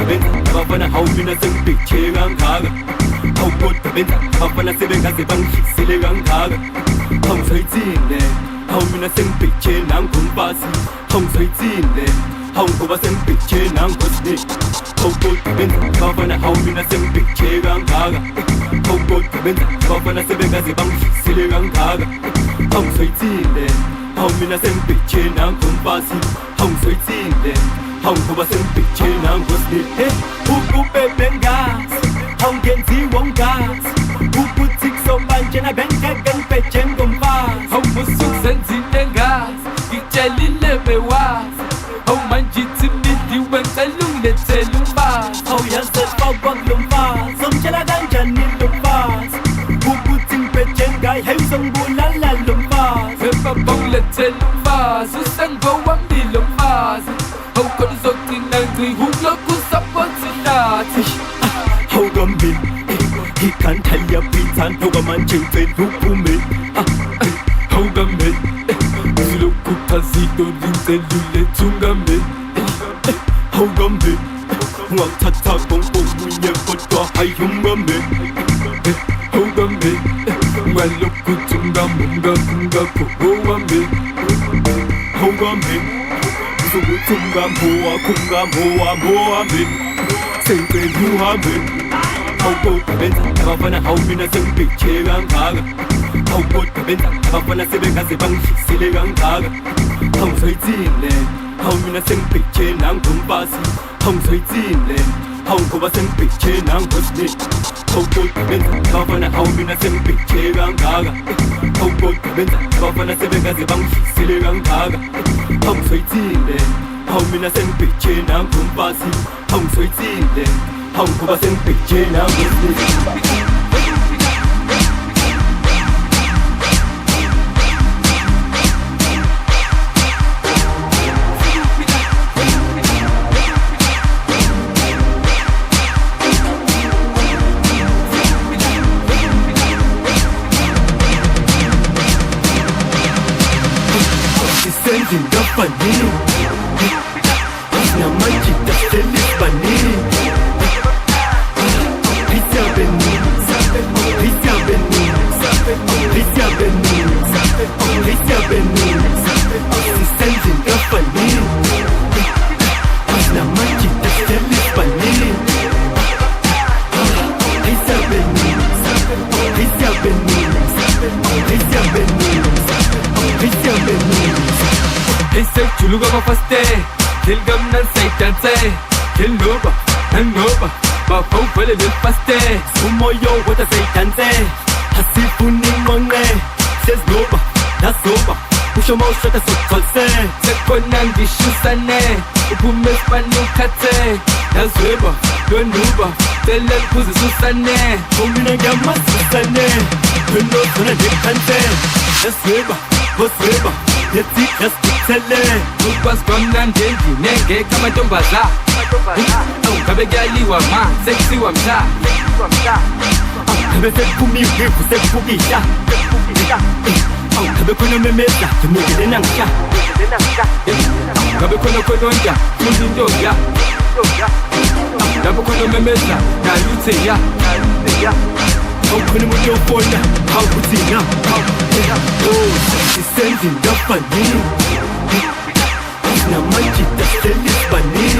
benza abafana hawu mina sengibhekhe kangaka. Hawu kodwa benza abafana sebengaze bangihlise kangaka. Hawu ngizoyithini hawu mina sengibhekhe nangomfazi. Hawu ngizoyithini hawu ngoba sengibhekhe nangosini. Hawu kodwa benza abafana hawu mina sengibhekhe kangaka. Hawu kodwa benza abafana sebengaze bangihlise kangaka. Hawu ngizoyithini hawu mina sengibhekhe nangomfazi. Hawu ngizoyithini hawu ngoba sengibhekhe nangosini. Ukubebe ngazi hawu ngenziwa ngazi ukuthi kusobanje nabengeke ngibhekhe ngomfazi. Hawu musuzenzile ngazi ngitshelile bewazi. Hawu manje ithi midiwe ngicela ungilethele umfazi. Hawu yasefakwa kulo mfazi somtshela kanjani lo mfazi ukuthi ngibhekhe ngaye hey uzongibulala lo mfazi. Bebaba ungilethele umfazi usengowami lo mfazi. Hawu khona uzogcina ngihulokhu usaphothi nathi. Hawu kambi ikhanthali yaphinthana okwamanje ngicela uphume. Hawu kambe uzilokhu phazito ngicela ulethe. Hawu kambi ungakuthatha konke okunye kodwa hayi ungambe. Hawu kambe ungalokhu uthi ungakho owami. Hawu kambi uzokuthi umngambo wakho wami sengicela uhambe. Hawu kodwa benza abafana hawu mina sengibhekhe kangaka. Hawu kodwa benza abafana sebengaze bangihlise kangaka. Hawu ngizoyithini hawu mina sengibhekhe nangomfazi. Hawu ngizoyithini hawu ngoba sengibhekhe nangosini. Hawu kodwa benza abafana hawu mina sengibhekhe kangaka. Hawu kodwa benza abafana sebengaze bangihlise kangaka. Hawu ngizoyithini hawu mina sengibhekhe nangomfazi. Hawu ngizoyithini hawu ngoba sengibhekhe nangosini. Sending the funny na maji taseli funny. Pizza beni pizza beni pizza beni pizza beni. Sending the funny na maji taseli funny. Pizza beni pizza beni pizza beni pizza beni. Hey say chuluga ba faste Kil gamnan say dance Kil noba nangoba ba fau pele del faste. Sumoyo wata say dance hasifuni monge says noba that's soba pusho mo shota sokolse. Sekonangi shusane upume spanu kate Nazweba yonuba tele kuzi susane. Omina gama susane Kuno kuna dekante Nasweba Bosweba Yeti yaskutele Ubas kwa mnandengi nenge kama tombaza. Kabegali wa ma sexy wa mta. Kabe sekumi ukefu sekubisha. Kabe kono memeza tumugele nangsha. Kabe kono nja mundindoga. Kabe kono memeza na lute ya. How can we go for that? How could he not? Oh, she's sending the funny. Now my kid, that's the funny.